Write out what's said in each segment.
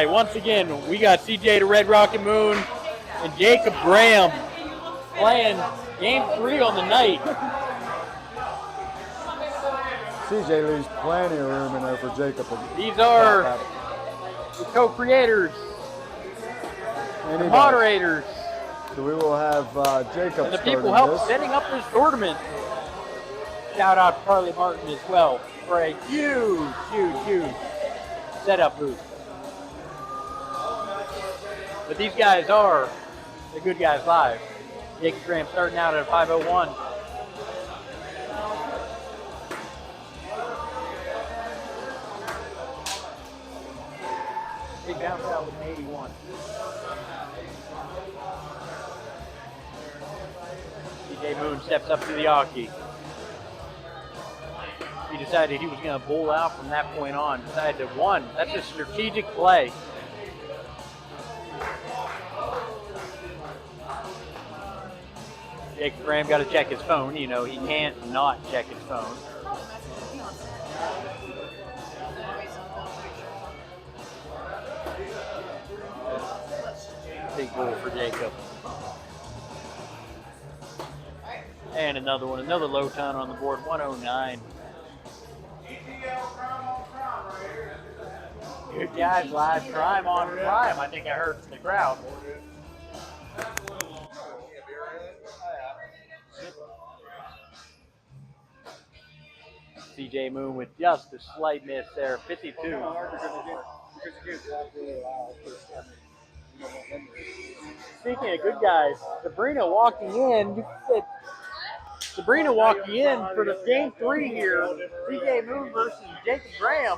right, once again, we got CJ the Red Rocket Moon and Jacob Graham playing game 3 on the night. CJ leaves plenty of room in there for Jacob. These are the co-creators, the moderators. So we will have Jacob and the people help setting up this tournament. Shout out to Carly Martin as well for a huge setup booth. But these guys are the good guys live. Jacob Graham starting out at 5:01. Big bounce out with an 81. CJ Moon steps up to the hockey. He decided he was going to bowl out from that point on. Decided to one. That's a strategic play. Jacob Graham got to check his phone. You know, he can't not check his phone. Big goal for Jacob. And another one, another low ton on the board, 109. Good guys, live crime on crime. I think I heard from the crowd. CJ Moon with just a slight miss there, 52. Speaking of good guys, Sabrina walking in. Sabrina walking in for the game 3 here. CJ Moon versus Jacob Graham.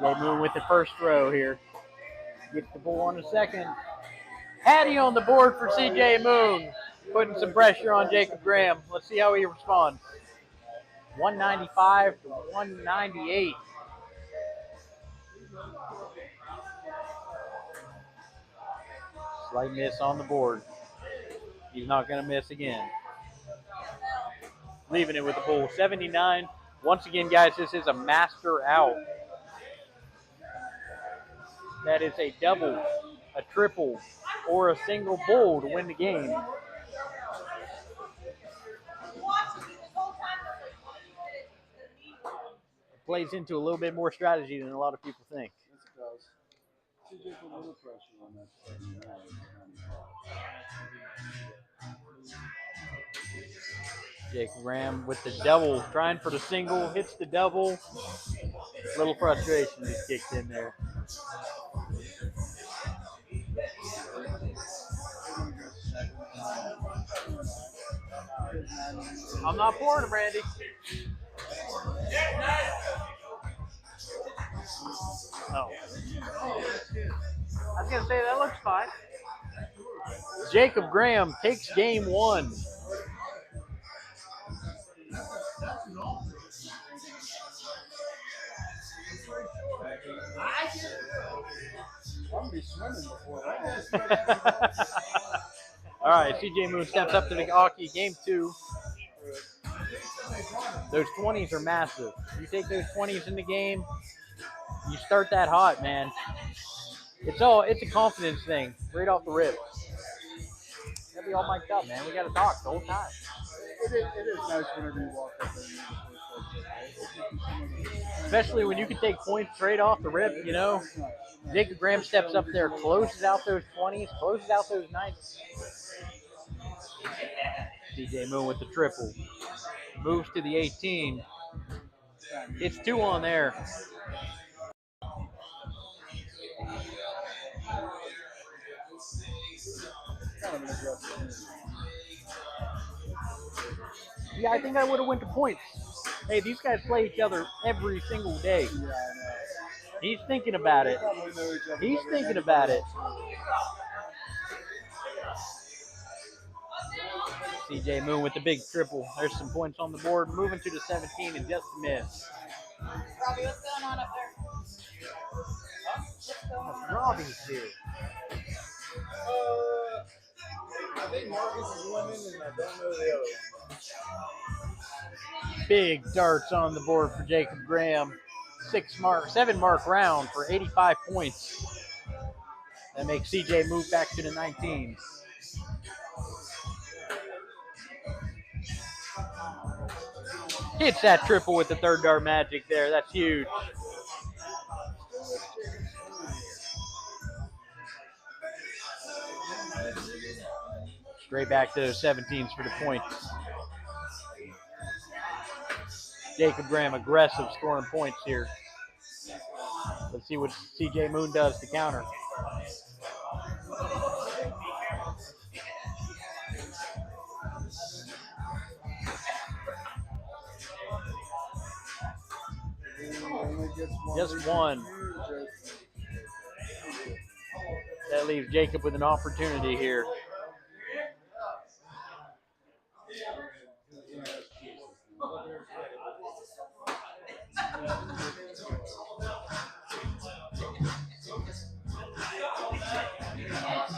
CJ Moon with the first throw here. Gets the ball on the second. Hattie on the board for CJ Moon. Putting some pressure on Jacob Graham. Let's see how he responds. 195 to 198. Slight miss on the board. He's not going to miss again. Leaving it with the ball. 79. Once again, guys, this is a master out. That is a double, a triple, or a single bull to win the game. It plays into a little bit more strategy than a lot of people think. Yes, it does. CJ put a little pressure on that. Jacob Graham with the double, trying for the single, hits the double. Little frustration just kicked in there. I'm not pouring him, Randy. Oh. I was going to say, that looks fine. Jacob Graham takes game 1. All right, CJ Moon steps up to the hockey. Game 2. Those 20s are massive. You take those 20s in the game, you start that hot, man. It's a confidence thing, right off the rip. Gotta be all mic'd up, man. We gotta talk the whole time. It is nice whenever you walk up there. Especially when you can take points straight off the rip, you know. Jacob Graham steps up there, closes out those 20s, closes out those 90s. CJ Moon with the triple. Moves to the 18. It's 2 on there. Yeah, I think I would have went to points. Hey, these guys play each other every single day. He's thinking about it. He's thinking about it. CJ Moon with the big triple. There's some points on the board. Moving to the 17 and just a miss. Robbie, what's going on up there? Huh? What's going on? Robbie's here. I think Marcus is winning, and I don't know the other one. Big darts on the board for Jacob Graham. 7-mark round for 85 points. That makes CJ move back to the 19. Hits that triple with the third dart magic there. That's huge. Straight back to those 17s for the points. Jacob Graham aggressive scoring points here. Let's see what CJ Moon does to counter. Just one. That leaves Jacob with an opportunity here.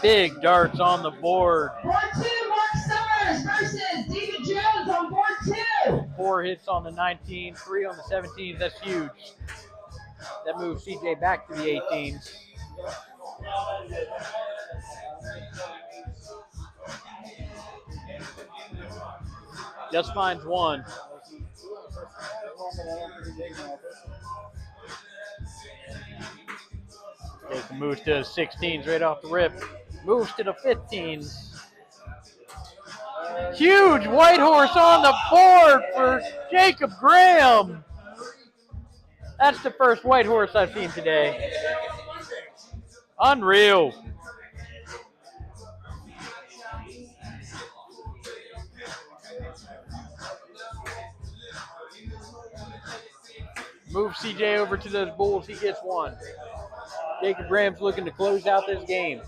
Big darts on the board. Board 2, Mark Summers versus David Jones on board 2. 4 hits on the 19, 3 on the 17s. That's huge. That moves CJ back to the 18s. Just finds one. Jacob moves to 16s right off the rip. Moves to the 15s. Huge white horse on the board for Jacob Graham. That's the first white horse I've seen today. Unreal. Move CJ over to those bulls. He gets one. Jacob Graham's looking to close out this game.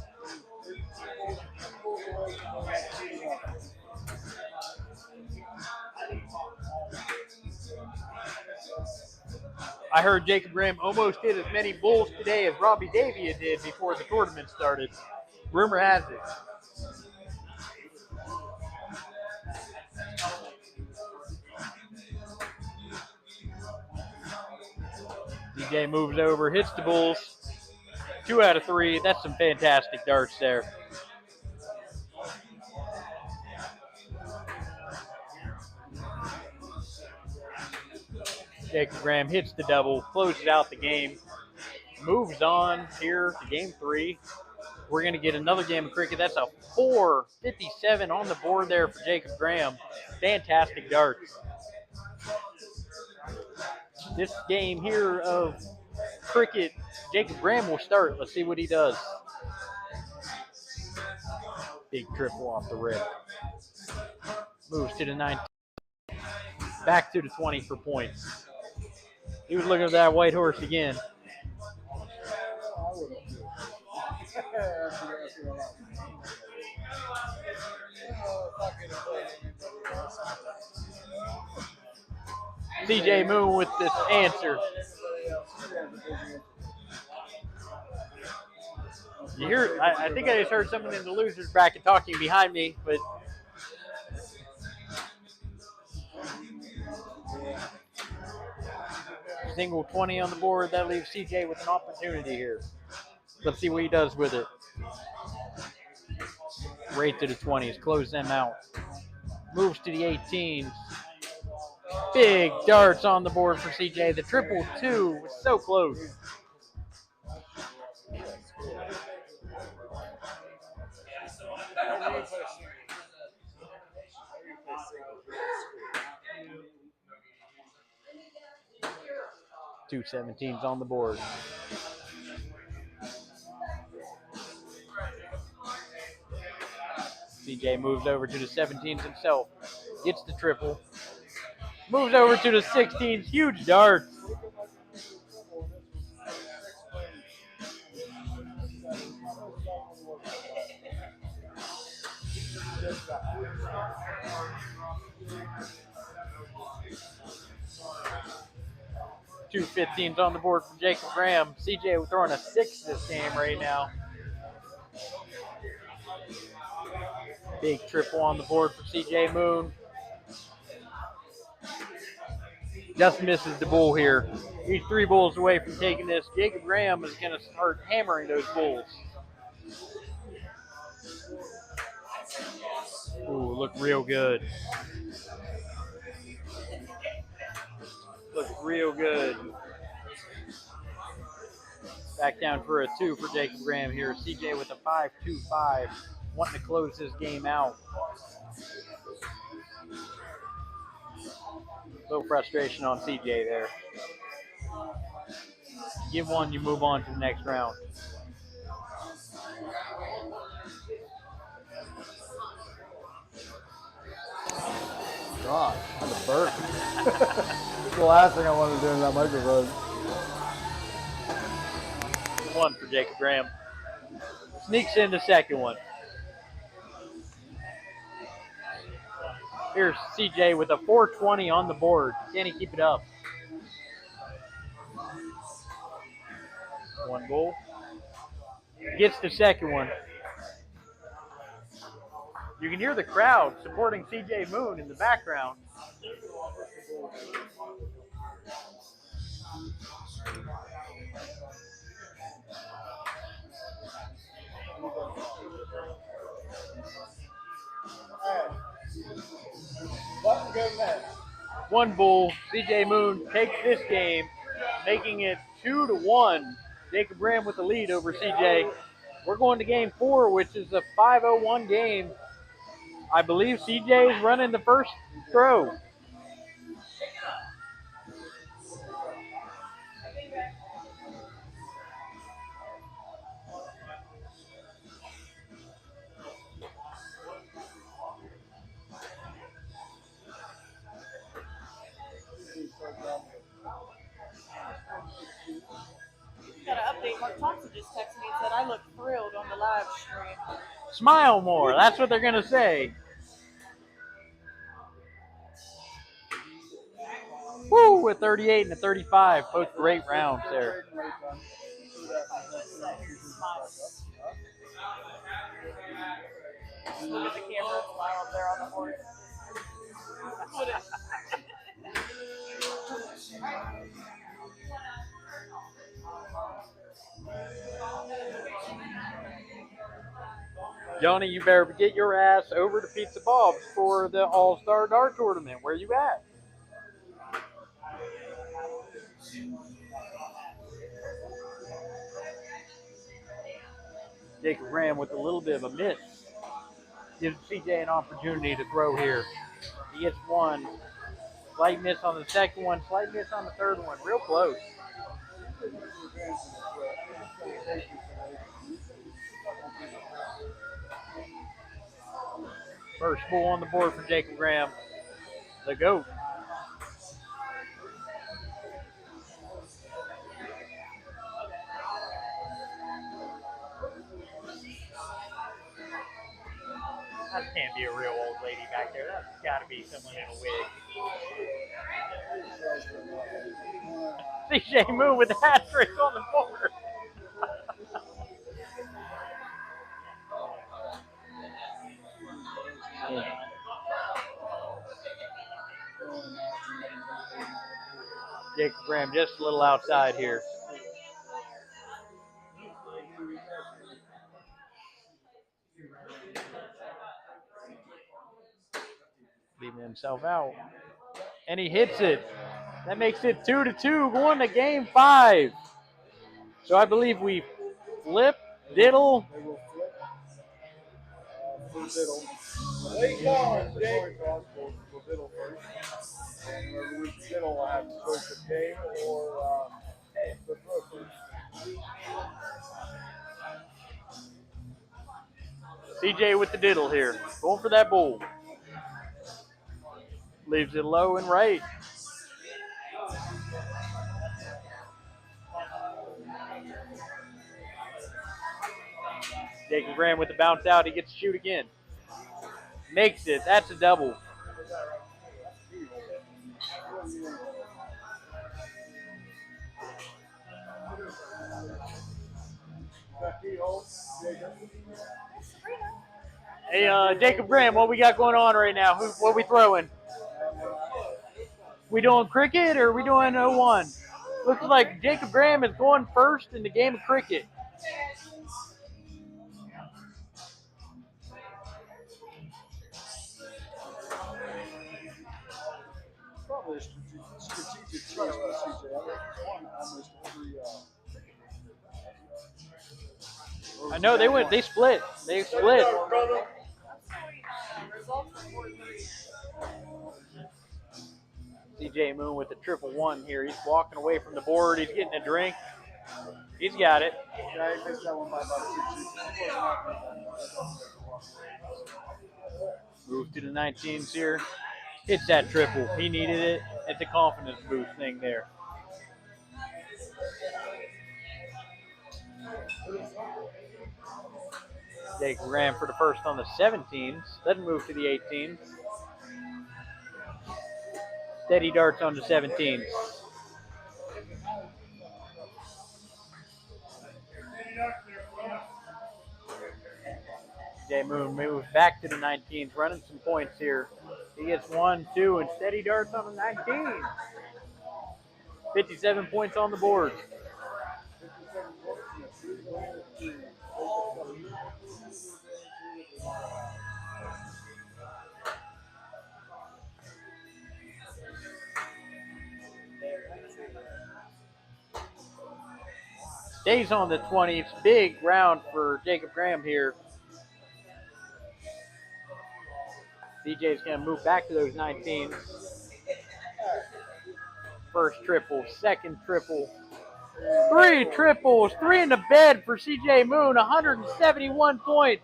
I heard Jacob Graham almost did as many bulls today as Robbie Davia did before the tournament started. Rumor has it. DJ moves over, hits the bulls. 2 out of 3. That's some fantastic darts there. Jacob Graham hits the double, closes out the game, moves on here to game 3. We're going to get another game of cricket. That's a 457 on the board there for Jacob Graham. Fantastic darts. This game here of cricket, Jacob Graham will start. Let's see what he does. Big triple off the rip. Moves to the 19. Back to the 20 for points. He was looking at that white horse again. CJ Moon with this answer. You hear? I think I just heard someone in the losers bracket talking behind me, but single 20 on the board. That leaves CJ with an opportunity here. Let's see what he does with it. Right to the 20s. Close them out. Moves to the 18s. Big darts on the board for CJ. The 222 was so close. Two 17s on the board. CJ moves over to the 17s himself. Gets the triple. Moves over to the 16s. Huge darts. Two 15s on the board for Jacob Graham. CJ throwing a 6 this game right now. Big triple on the board for CJ Moon. Just misses the bull here. He's 3 bulls away from taking this. Jacob Graham is going to start hammering those bulls. Ooh, look real good. Look real good. Back down for a 2 for Jacob Graham here. CJ with a 5-2-5, wanting to close this game out. A little frustration on CJ there. Give one, you move on to the next round. God, I had to burp. It's the last thing I wanted to do in that microphone. 1 for Jacob Graham. Sneaks in the second one. Here's CJ with a 420 on the board. Can he keep it up? 1 bull. Gets the second one. You can hear the crowd supporting CJ Moon in the background. One bull. CJ Moon takes this game, making it 2-1. Jacob Graham with the lead over CJ. We're going to game 4, which is a 5:01 game. I believe CJ is running the first throw. Got an update. Mark Thompson just texted me and said I look thrilled on the live stream. Smile more. That's what they're going to say. Woo, a 38 and a 35. Both great rounds there. Look at the camera and smile up there on the board. Johnny, you better get your ass over to Pizza Bob's for the All-Star Dart Tournament. Where you at? Jacob Graham with a little bit of a miss. Gives CJ an opportunity to throw here. He gets 1. Slight miss on the second one. Slight miss on the third one. Real close. First bull on the board for Jacob Graham. The GOAT. That can't be a real old lady back there. That's got to be someone in a wig. CJ Moon with the hat trick on the board. Jacob Graham just a little outside here. Leaving himself out. And he hits it. That makes it 2-2 going to game 5. So I believe we flip, diddle. They will flip. For diddle. Late calling, Jake. For diddle first. And whoever loses diddle will have to switch the game or the throw first. CJ with the diddle here. Going for that bull. Leaves it low and right. Jacob Graham with the bounce out. He gets to shoot again. Makes it. That's a double. Hey, Jacob Graham, what we got going on right now? What we throwing? We doing cricket or are we doing 01? Looks like Jacob Graham is going first in the game of cricket. Probably a strategic choice by CJ. I think he's won almost every. I know they split. They split. CJ Moon with the 1-1 here. He's walking away from the board. He's getting a drink. He's got it. Yeah, he missed that one by about 6 inches. Move to the 19s here. Hits that triple. He needed it. It's a confidence boost thing there. Jacob Graham for the first on the 17s. Doesn't move to the 18s. Steady darts on the 17s. Jay Moon moves back to the 19s, running some points here. He gets 1, 2, and steady darts on the 19s. 57 points on the board. Stays on the 20s. Big round for Jacob Graham here. CJ's going to move back to those 19s. First triple, second triple. 3 triples, 3 in the bed for CJ Moon, 171 points.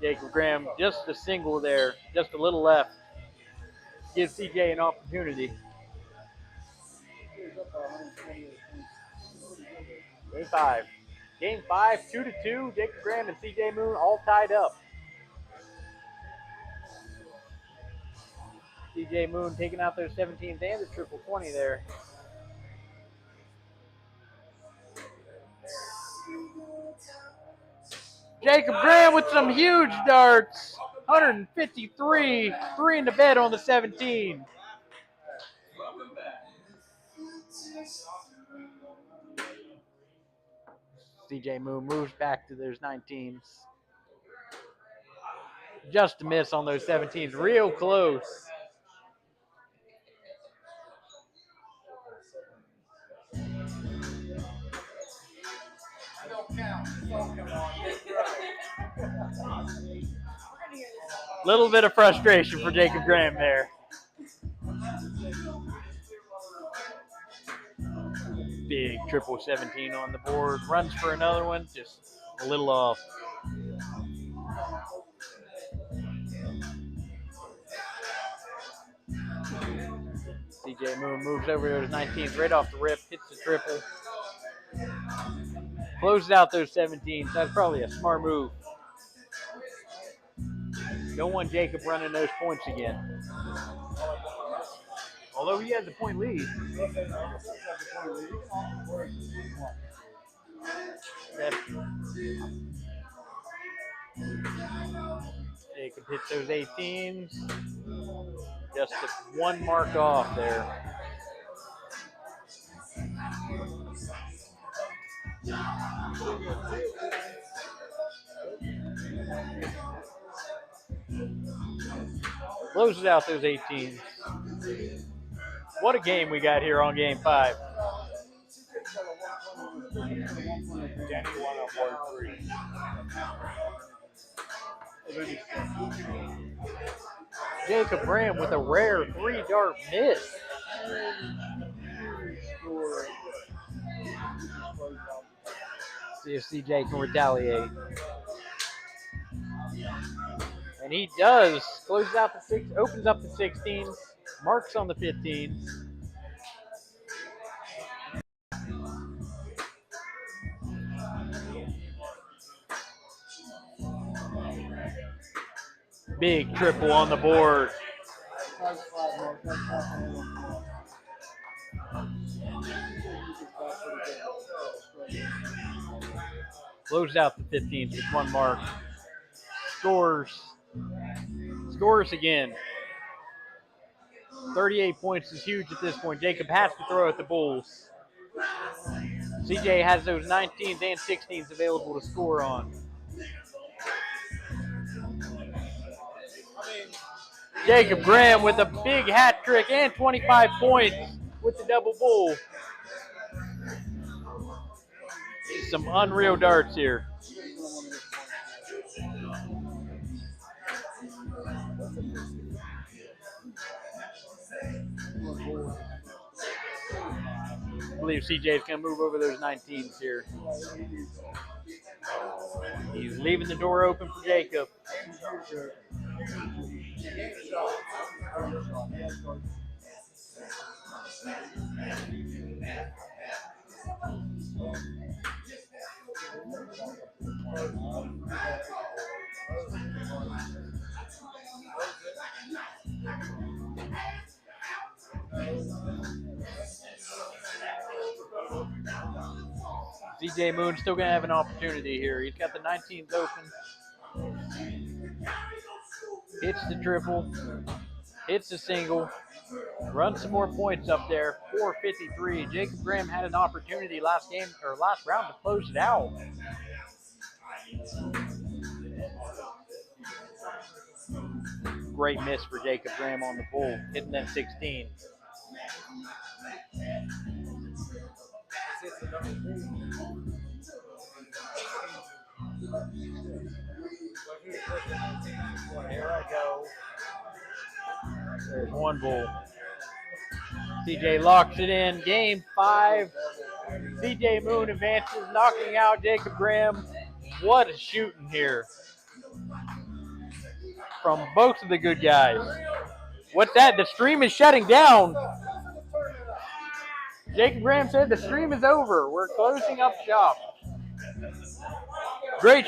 Jacob Graham, just a single there, just a little left. Gives CJ an opportunity. Game 5. Game 5, 2-2. Jacob Graham and CJ Moon all tied up. CJ Moon taking out those 17s and the triple 20 there. Jacob Graham with some huge darts. 153, 3 in the bed on the 17. CJ Moon moves back to those 19s. Just a miss on those 17s. Real close. Little bit of frustration for Jacob Graham there. Big triple 17 on the board. Runs for another one. Just a little off. CJ Moon moves over those 19s right off the rip. Hits the triple. Closes out those 17s. That's probably a smart move. Don't want Jacob running those points again. Although he has a point lead. Jacob hits those 18s. Just one mark off there. Closes out those 18s. What a game we got here on game 5. Jacob Graham with a rare 3-dart miss. See if CJ can retaliate. And he does. Closes out the 6, opens up the 16s, marks on the 15s. Big triple on the board. Closes out the 15th with 1 mark. Scores again. 38 points is huge at this point. Jacob has to throw at the Bulls. CJ has those 19s and 16s available to score on. Jacob Graham with a big hat trick and 25 points with the double bull. Some unreal darts here. I believe CJ is going to move over those 19s here. He's leaving the door open for Jacob. CJ Moon's still going to have an opportunity here. He's got the 19s open. Hits the triple. Hits the single. Runs some more points up there. 453. Jacob Graham had an opportunity last round to close it out. Great miss for Jacob Graham on the bull, hitting that 16. Here I go. There's 1 bull. CJ locks it in. Game 5. CJ Moon advances, knocking out Jacob Graham. What a shooting here from both of the good guys. What's that? The stream is shutting down. Jacob Graham said the stream is over. We're closing up shop. Great